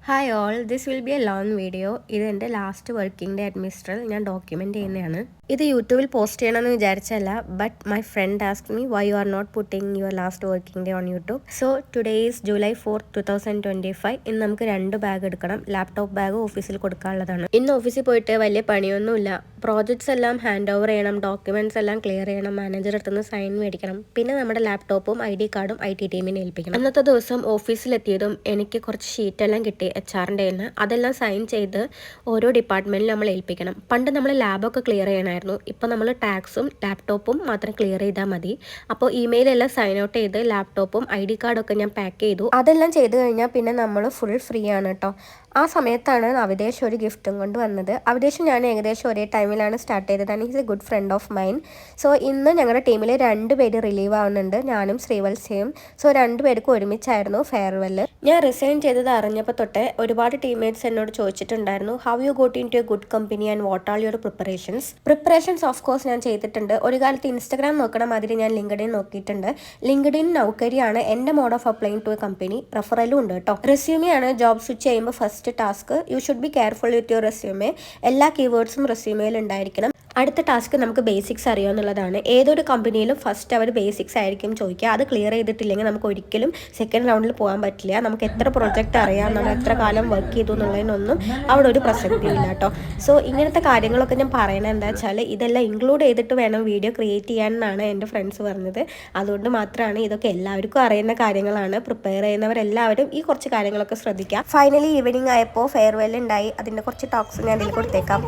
Hi all, this will be A long video. ഇത് എൻ്റെ last working day അഡ്മിനിസ്ട്രൽ ഞാൻ document ചെയ്യുന്നതാണ്. ഇത് യൂട്യൂബിൽ പോസ്റ്റ് ചെയ്യണമെന്ന് വിചാരിച്ചല്ല, but my friend asked me why you are not putting your last working day on YouTube. So today is July 4th, 2025. ഇന്ന് നമുക്ക് 2 ബാഗ് എടുക്കണം. ലാപ്ടോപ്പ് ബാഗ് ഓഫീസിൽ കൊടുക്കാനുള്ളതാണ്. ഇന്ന് ഓഫീസിൽ പോയിട്ട് വലിയ പണിയൊന്നുമില്ല. പ്രോജക്ട്സ് എല്ലാം ഹാൻഡ് ഓവർ ചെയ്യണം, ഡോക്യുമെൻറ്റ്സ് എല്ലാം ക്ലിയർ ചെയ്യണം, മാനേജർ അടുത്തുനിന്ന് സൈൻ മേടിക്കണം, പിന്നെ നമ്മുടെ ലാപ്ടോപ്പും ID കാർഡും IT ടീമിനെ ഏൽപ്പിക്കണം. അന്നത്തെ ദിവസം ഓഫീസിലെത്തിയതും എനിക്ക് കുറച്ച് ഷീറ്റെല്ലാം കിട്ടി HR-ൻ്റെ നിന്ന്. അതെല്ലാം സൈൻ ചെയ്ത് ഓരോ ഡിപ്പാർട്ട്മെൻറ്റിൽ നമ്മൾ ഏൽപ്പിക്കണം. പണ്ട് നമ്മൾ ലാബൊക്കെ ക്ലിയർ ചെയ്യണമായിരുന്നു. ഇപ്പോൾ നമ്മൾ ടാക്സും ലാപ്ടോപ്പും മാത്രം ക്ലിയർ ചെയ്താൽ മതി. അപ്പോൾ ഇമെയിലെല്ലാം സൈൻ ഔട്ട് ചെയ്ത് ലാപ്ടോപ്പും ID കാർഡൊക്കെ ഞാൻ പാക്ക് ചെയ്തു. അതെല്ലാം ചെയ്ത് കഴിഞ്ഞാൽ പിന്നെ നമ്മൾ ഫുൾ ഫ്രീ ആണ് കേട്ടോ. ആ സമയത്താണ് അവദേശം ഒരു ഗിഫ്റ്റും കൊണ്ട് വന്നത്. അവദേശം ഞാൻ ഏകദേശം ഒരേ ടൈമിലാണ് സ്റ്റാർട്ട് ചെയ്തത്. And is A good friend of mine. So ഇന്ന് ഞങ്ങളുടെ ടീമിൽ 2 പേര് റിലീവ് ആവുന്നുണ്ട്, ഞാനും ശ്രീവത്സ്യയും. സോ 2 പേർക്കും ഒരുമിച്ചായിരുന്നു ഫെയർവെല്. ഞാൻ റിസൈൻ ചെയ്തത് അറിഞ്ഞപ്പോൾ തൊട്ടേ ഒരുപാട് ടീംമേറ്റ്സ് എന്നോട് ചോദിച്ചിട്ടുണ്ടായിരുന്നു, how you got into a good company and what are your preparations of course ഞാൻ ചെയ്തിട്ടുണ്ട്. ഒരു കാലത്ത് ഇൻസ്റ്റഗ്രാം നോക്കണ മാതിരി ഞാൻ ലിങ്ക്ഡിൻ നോക്കിയിട്ടുണ്ട്. ലിങ്ക്ഡിൻ നൗകരിയാണ് എൻ്റെ mode of applying to a company. റെഫറലും ഉണ്ട് കേട്ടോ. റെസ്യൂമെയാണ് ജോബ് സ്വിച്ച് ചെയ്യുമ്പോൾ first task. You should be careful with your resume. എല്ലാ കീവേഡ്സും റെസ്യൂമേയിൽ ഉണ്ടായിരിക്കണം. അടുത്ത ടാസ്ക് നമുക്ക് ബേസിക്സ് അറിയാമെന്നുള്ളതാണ്. ഏതൊരു കമ്പനിയിലും ഫസ്റ്റ് അവർ ബേസിക്സ് ആയിരിക്കും ചോദിക്കുക. അത് ക്ലിയർ ചെയ്തിട്ടില്ലെങ്കിൽ നമുക്ക് ഒരിക്കലും സെക്കൻഡ് റൗണ്ടിൽ പോകാൻ പറ്റില്ല. നമുക്ക് എത്ര പ്രൊജക്റ്റ് അറിയാം, നമ്മൾ എത്ര കാലം വർക്ക് ചെയ്തു എന്നുള്ളതിനൊന്നും അവിടെ ഒരു പ്രസക്തിയില്ല കേട്ടോ. സോ ഇങ്ങനത്തെ കാര്യങ്ങളൊക്കെ ഞാൻ പറയണത് എന്താ വെച്ചാൽ ഇതെല്ലാം ഇൻക്ലൂഡ് ചെയ്തിട്ട് വേണം വീഡിയോ ക്രിയേറ്റ് ചെയ്യാനെന്നാണ് എൻ്റെ ഫ്രണ്ട്സ് പറഞ്ഞത്. അതുകൊണ്ട് മാത്രമാണ് ഇതൊക്കെ എല്ലാവർക്കും അറിയുന്ന കാര്യങ്ങളാണ്. പ്രിപ്പയർ ചെയ്യുന്നവരെല്ലാവരും ഈ കുറച്ച് കാര്യങ്ങളൊക്കെ ശ്രദ്ധിക്കുക. ഫൈനലി ഈവനിങ് ആയപ്പോൾ ഫെയർവെൽ ഉണ്ടായി. അതിൻ്റെ കുറച്ച് ടോക്സ് ഞാൻ ഇതിൽ കൊടുത്തേക്കാം.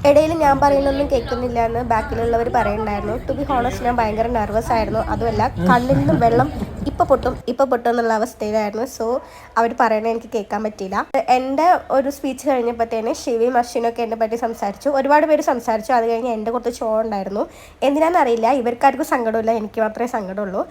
ഇടയിൽ ഞാൻ പറയുന്നൊന്നും കേൾക്കുന്നില്ല എന്ന് ബാക്കിലുള്ളവർ പറയുന്നുണ്ടായിരുന്നു. ടു ബി ഹോണസ്റ്റ് ഞാൻ ഭയങ്കര നെർവസ് ആയിരുന്നു. അതുമല്ല കണ്ണിൽ നിന്ന് വെള്ളം ഇപ്പം പൊട്ടും എന്നുള്ള അവസ്ഥയിലായിരുന്നു. സോ അവർ പറയണത് എനിക്ക് കേൾക്കാൻ പറ്റിയില്ല. എൻ്റെ ഒരു സ്പീച്ച് കഴിഞ്ഞപ്പോഴത്തേന് ശിവയും അശ്വിനൊക്കെ എന്നെ പറ്റി സംസാരിച്ചു. ഒരുപാട് പേര് സംസാരിച്ചു. അത് കഴിഞ്ഞ് എൻ്റെ കുറച്ച് ഷോ ഉണ്ടായിരുന്നു. എന്തിനാണെന്നറിയില്ല, ഇവർക്കാർക്കും സങ്കടമില്ല, എനിക്ക് മാത്രമേ സങ്കടമുള്ളൂ.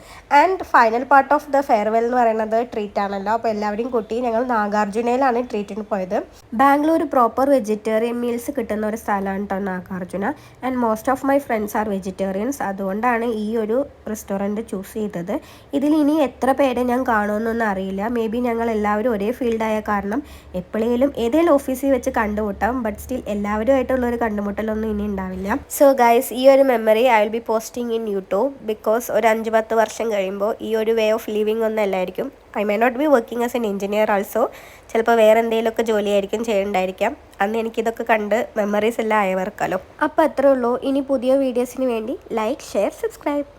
And final part of the farewell എന്ന് പറയുന്നത് ട്രീറ്റ് ആണല്ലോ. അപ്പോൾ എല്ലാവരെയും കൂട്ടി ഞങ്ങൾ നാഗാർജുനയിലാണ് ട്രീറ്റിന് പോയത്. ബാംഗ്ലൂർ പ്രോപ്പർ വെജിറ്റേറിയൻ മീൽസ് കിട്ടുന്ന ഒരു സ്ഥലമാണ് കേട്ടോ Nagarjuna. And most of my friends are vegetarians. അതുകൊണ്ടാണ് ഈ ഒരു റെസ്റ്റോറൻറ്റ് ചൂസ് ചെയ്തത്. ഇതിൽ ഇനി എത്ര പേരെ ഞാൻ കാണുമെന്നൊന്നും അറിയില്ല. മേ ബി ഞങ്ങൾ എല്ലാവരും ഒരേ ഫീൽഡായ കാരണം എപ്പോഴേലും ഏതെങ്കിലും ഓഫീസിൽ വെച്ച് കണ്ടുമുട്ടാം. ബട്ട് സ്റ്റിൽ എല്ലാവരുമായിട്ടുള്ളൊരു കണ്ടുമുട്ടലൊന്നും ഇനി ഉണ്ടാവില്ല. സോ ഗൈസ്, ഈ ഒരു memory I will be posting in YouTube. Because ഒരു 5-10 വർഷം കഴിയുമ്പോൾ ഈ ഒരു വേ ഓഫ് ലിവിങ് ഒന്നും അല്ലായിരിക്കും. I may not be working as an engineer also. ചിലപ്പോൾ വേറെ എന്തെങ്കിലുമൊക്കെ ജോലിയായിരിക്കും ചെയ്യുന്നുണ്ടായിരിക്കാം. അന്ന് എനിക്കിതൊക്കെ കണ്ട് മെമ്മറീസ് എല്ലാം ആയവർക്കാലോ. അപ്പോൾ അത്രേ ഉള്ളൂ. ഇനി പുതിയ വീഡിയോസിന് വേണ്ടി ലൈക്ക്, ഷെയർ, സബ്സ്ക്രൈബ്.